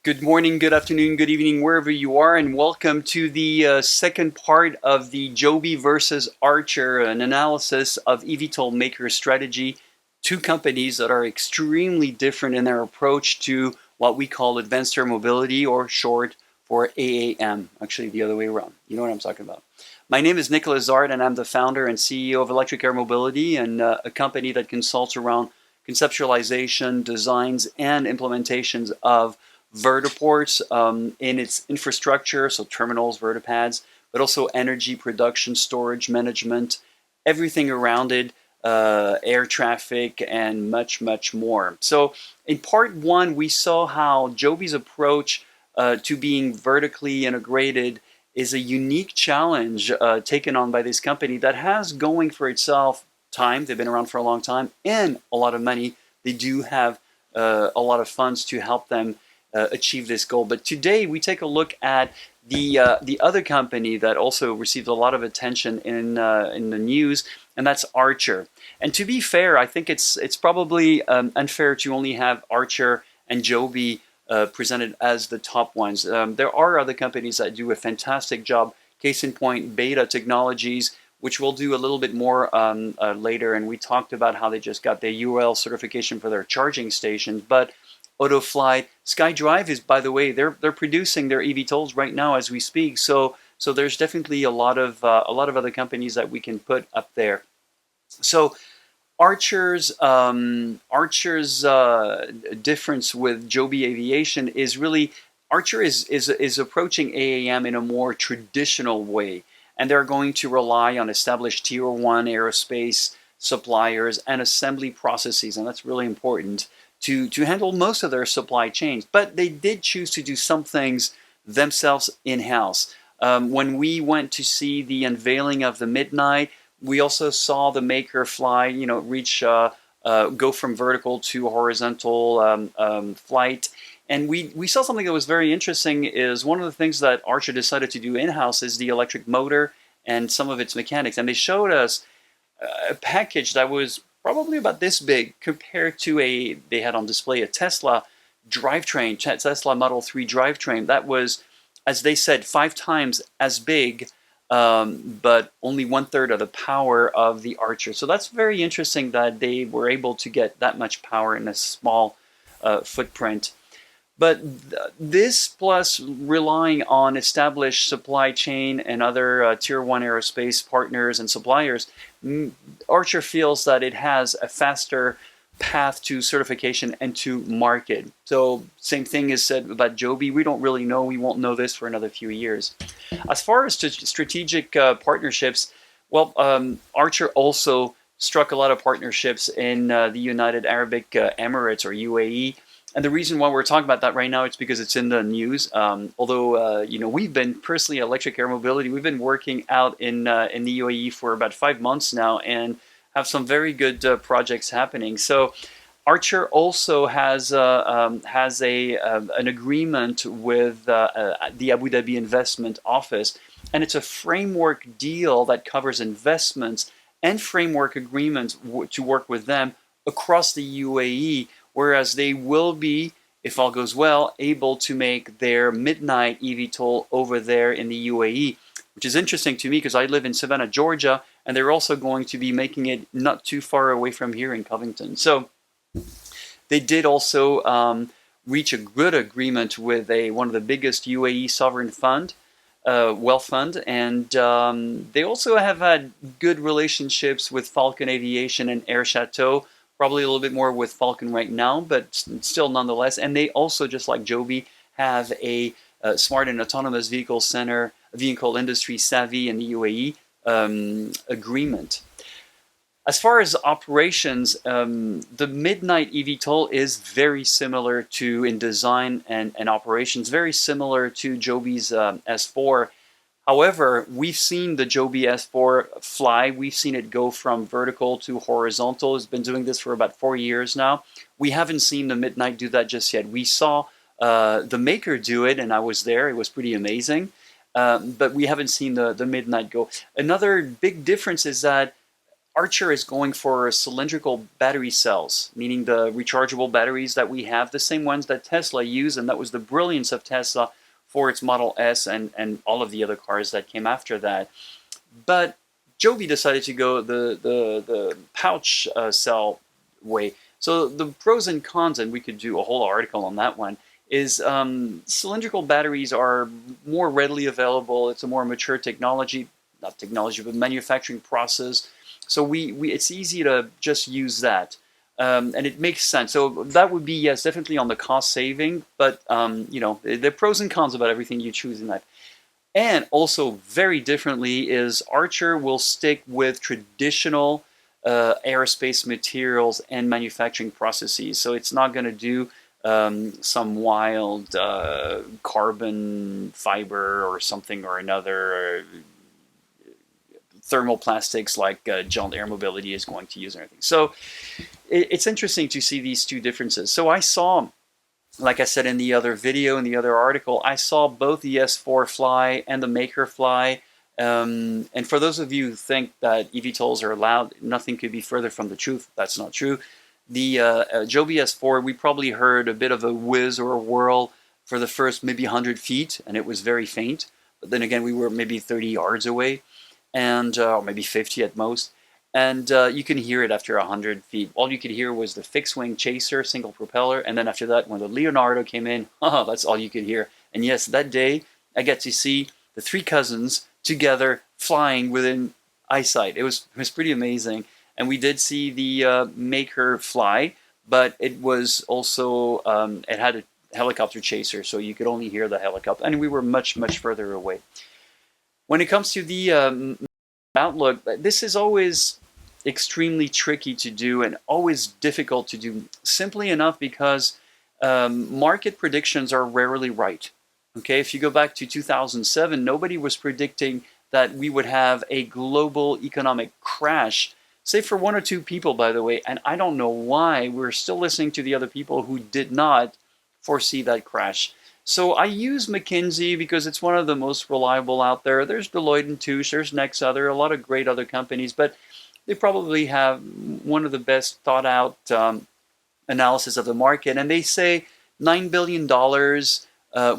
Good morning, good afternoon, good evening, wherever you are, and welcome to the second part of the Joby versus Archer, an analysis of eVTOL maker strategy. Two companies that are extremely different in their approach to what we call advanced air mobility, or short for AAM. Actually, the other way around. You know what I'm talking about. My name is Nicolas Zard, and I'm the founder and CEO of Electric Air Mobility, and a company that consults around conceptualization, designs, and implementations of vertiports in its infrastructure, so terminals, vertipads, but also energy production, storage management, everything around it, air traffic, and much, much more. So in part one, we saw how Joby's approach to being vertically integrated is a unique challenge taken on by this company that has going for itself time. They've been around for a long time and a lot of money. They do have a lot of funds to help them achieve this goal. But today we take a look at the other company that also received a lot of attention in the news, and that's Archer. And to be fair, I think it's probably unfair to only have Archer and Joby presented as the top ones. There are other companies that do a fantastic job. Case in point, Beta Technologies, which we'll do a little bit more later. And we talked about how they just got the UL certification for their charging stations. But Autoflight, SkyDrive is, by the way, they're producing their eVTOLs right now as we speak. So there's definitely a lot of other companies that we can put up there. So Archer's difference with Joby Aviation is really Archer is approaching AAM in a more traditional way, and they're going to rely on established Tier 1 aerospace suppliers and assembly processes, and that's really important to handle most of their supply chains. But they did choose to do some things themselves in-house. When we went to see the unveiling of the Midnight, we also saw the maker fly, reach, go from vertical to horizontal flight. And we saw something that was very interesting. Is one of the things that Archer decided to do in-house is the electric motor and some of its mechanics. And they showed us a package that was probably about this big compared to they had on display a Tesla drivetrain, Tesla Model 3 drivetrain. That was, as they said, 5 times as big, but only 1/3 of the power of the Archer. So that's very interesting that they were able to get that much power in a small footprint. But this, plus relying on established supply chain and other Tier 1 aerospace partners and suppliers, Archer feels that it has a faster path to certification and to market. So same thing is said about Joby. We don't really know. We won't know this for another few years. As far as strategic partnerships, well, Archer also struck a lot of partnerships in the United Arab Emirates, or UAE. And the reason why we're talking about that right now is because it's in the news. Although we've been personally Electric Air Mobility, we've been working out in the UAE for about 5 months now, and have some very good projects happening. So Archer also has an agreement with the Abu Dhabi Investment Office, and it's a framework deal that covers investments and framework agreements to work with them across the UAE. Whereas they will be, if all goes well, able to make their Midnight eVTOL over there in the UAE, which is interesting to me because I live in Savannah, Georgia, and they're also going to be making it not too far away from here in Covington. So they did also reach a good agreement with one of the biggest UAE sovereign fund, wealth fund, and they also have had good relationships with Falcon Aviation and Air Chateau. Probably a little bit more with Falcon right now, but still nonetheless. And they also, just like Joby, have a smart and autonomous vehicle center, vehicle industry savvy in the UAE agreement. As far as operations, the Midnight eVTOL is very similar in design and operations, very similar to Joby's S4. However, we've seen the Joby S4 fly. We've seen it go from vertical to horizontal. It's been doing this for about 4 years now. We haven't seen the Midnight do that just yet. We saw the maker do it, and I was there. It was pretty amazing. But we haven't seen the Midnight go. Another big difference is that Archer is going for cylindrical battery cells, meaning the rechargeable batteries that we have, the same ones that Tesla used, and that was the brilliance of Tesla for its Model S and all of the other cars that came after that. But Joby decided to go the pouch cell way. So the pros and cons, and we could do a whole article on that one, is cylindrical batteries are more readily available. It's a more mature technology, not technology, but manufacturing process. So it's easy to just use that. And it makes sense. So that would be, yes, definitely on the cost saving, but you know, there are pros and cons about everything you choose in life. And also very differently is Archer will stick with traditional aerospace materials and manufacturing processes. So it's not going to do some wild carbon fiber or something or another, or thermoplastics like John Air Mobility is going to use or anything. So it's interesting to see these two differences. So I saw, like I said in the other video, in the other article, I saw both the S4 fly and the Maker fly. And for those of you who think that eVTOLs are allowed, nothing could be further from the truth. That's not true. The Joby S4, we probably heard a bit of a whiz or a whirl for the first maybe 100 feet, and it was very faint. But then again, we were maybe 30 yards away, and or maybe 50 at most. And you can hear it after 100 feet. All you could hear was the fixed-wing chaser, single propeller, and then after that, when the Leonardo came in, that's all you could hear. And yes, that day, I got to see the three cousins together flying within eyesight. It was pretty amazing. And we did see the Maker fly, but it was also, it had a helicopter chaser, so you could only hear the helicopter. And we were much, much further away. When it comes to the outlook, this is always extremely tricky to do and always difficult to do, simply enough because market predictions are rarely right. Okay, if you go back to 2007, nobody was predicting that we would have a global economic crash, save for one or two people, by the way, and I don't know why we're still listening to the other people who did not foresee that crash. So I use McKinsey because it's one of the most reliable out there. There's Deloitte and Touche, there's Nexa, there are a lot of great other companies, but they probably have one of the best thought out analysis of the market. And they say $9 billion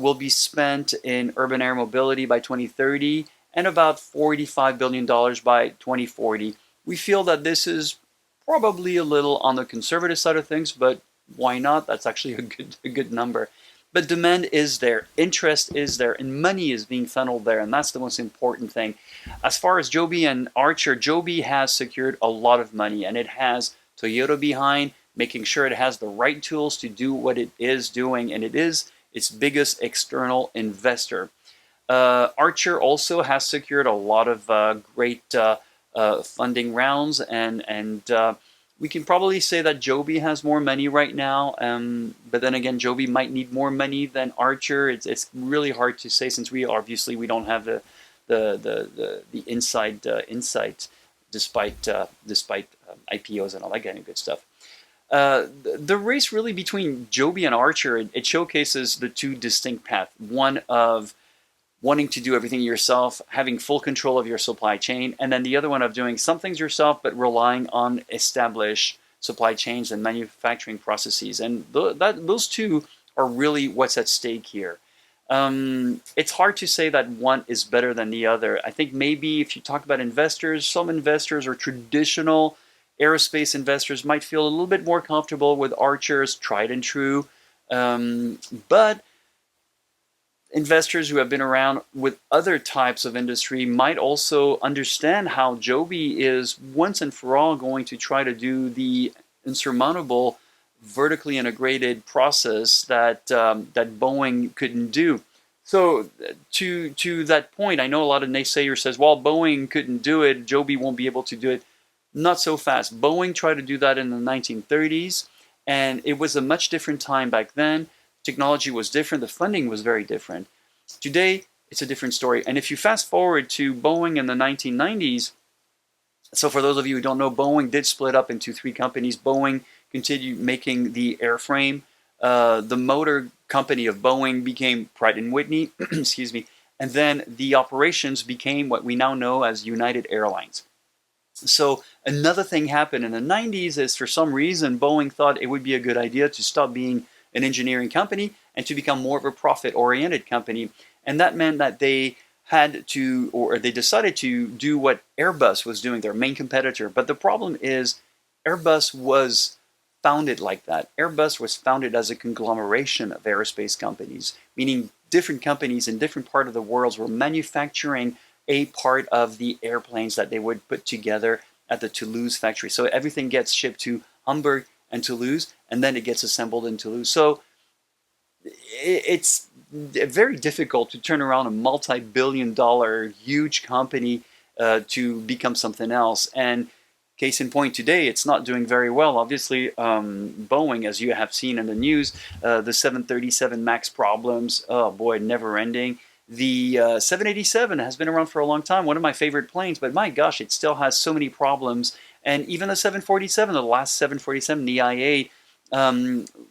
will be spent in urban air mobility by 2030 and about $45 billion by 2040. We feel that this is probably a little on the conservative side of things, but why not? That's actually a good number. But demand is there, interest is there, and money is being funneled there, and that's the most important thing. As far as Joby and Archer, Joby has secured a lot of money, and it has Toyota behind, making sure it has the right tools to do what it is doing, and it is its biggest external investor. Archer also has secured a lot of great funding rounds, and we can probably say that Joby has more money right now, but then again, Joby might need more money than Archer. It's really hard to say since we don't have the inside insight, despite IPOs and all that kind of good stuff. The race really between Joby and Archer, it showcases the two distinct paths. One of wanting to do everything yourself, having full control of your supply chain, and then the other one of doing some things yourself, but relying on established supply chains and manufacturing processes. And those two are really what's at stake here. It's hard to say that one is better than the other. I think maybe if you talk about investors, some investors or traditional aerospace investors might feel a little bit more comfortable with Archer's tried and true, but investors who have been around with other types of industry might also understand how Joby is once and for all going to try to do the insurmountable vertically integrated process that that Boeing couldn't do. So to that point, I know a lot of naysayers says, well, Boeing couldn't do it, Joby won't be able to do it. Not so fast. Boeing tried to do that in the 1930s, and it was a much different time back then. Technology was different, the funding was very different. Today, it's a different story. And if you fast forward to Boeing in the 1990s, so for those of you who don't know, Boeing did split up into three companies. Boeing continued making the airframe. The motor company of Boeing became Pratt & Whitney, excuse me, and then the operations became what we now know as United Airlines. So another thing happened in the 90s is, for some reason, Boeing thought it would be a good idea to stop being an engineering company and to become more of a profit-oriented company. And that meant that they had to, or they decided to do what Airbus was doing, their main competitor. But the problem is Airbus was founded like that. Airbus was founded as a conglomeration of aerospace companies, meaning different companies in different parts of the world were manufacturing a part of the airplanes that they would put together at the Toulouse factory. So everything gets shipped to Hamburg and Toulouse, and then it gets assembled in Toulouse. So it's very difficult to turn around a multi-billion-dollar huge company to become something else. And case in point, today it's not doing very well. Obviously, Boeing, as you have seen in the news, the 737 MAX problems, oh boy, never ending. The 787 has been around for a long time, one of my favorite planes, but my gosh, it still has so many problems. And even the 747, the last 747, the I-8,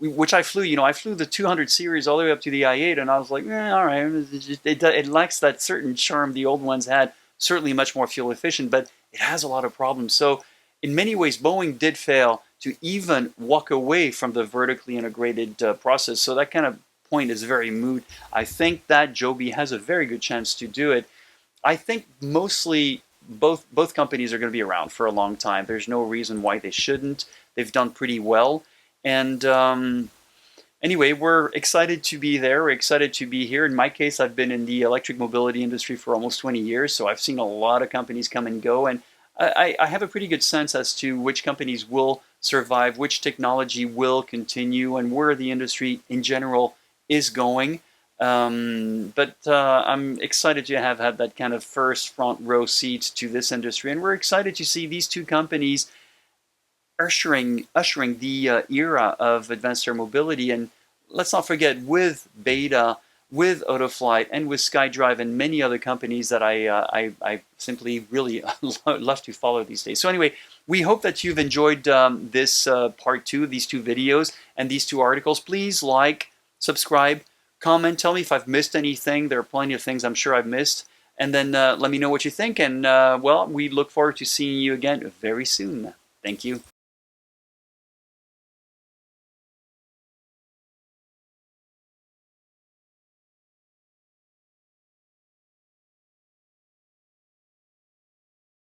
which I flew, I flew the 200 series all the way up to the I-8, and I was like, all right, it lacks that certain charm the old ones had. Certainly much more fuel efficient, but it has a lot of problems. So in many ways, Boeing did fail to even walk away from the vertically integrated process. So that kind of point is very moot. I think that Joby has a very good chance to do it. I think mostly both companies are going to be around for a long time. There's no reason why they shouldn't. They've done pretty well. And anyway, we're excited to be there. We're excited to be here. In my case, I've been in the electric mobility industry for almost 20 years, so I've seen a lot of companies come and go. And I have a pretty good sense as to which companies will survive, which technology will continue, and where the industry in general is going. But I'm excited to have had that kind of first front row seat to this industry. And we're excited to see these two companies ushering the era of advanced air mobility. And let's not forget, with Beta, with Autoflight, and with SkyDrive, and many other companies that I simply really love to follow these days. So anyway, we hope that you've enjoyed this part two, these two videos, and these two articles. Please like, subscribe, comment, tell me if I've missed anything. There are plenty of things I'm sure I've missed. And then let me know what you think. And well, we look forward to seeing you again very soon. Thank you.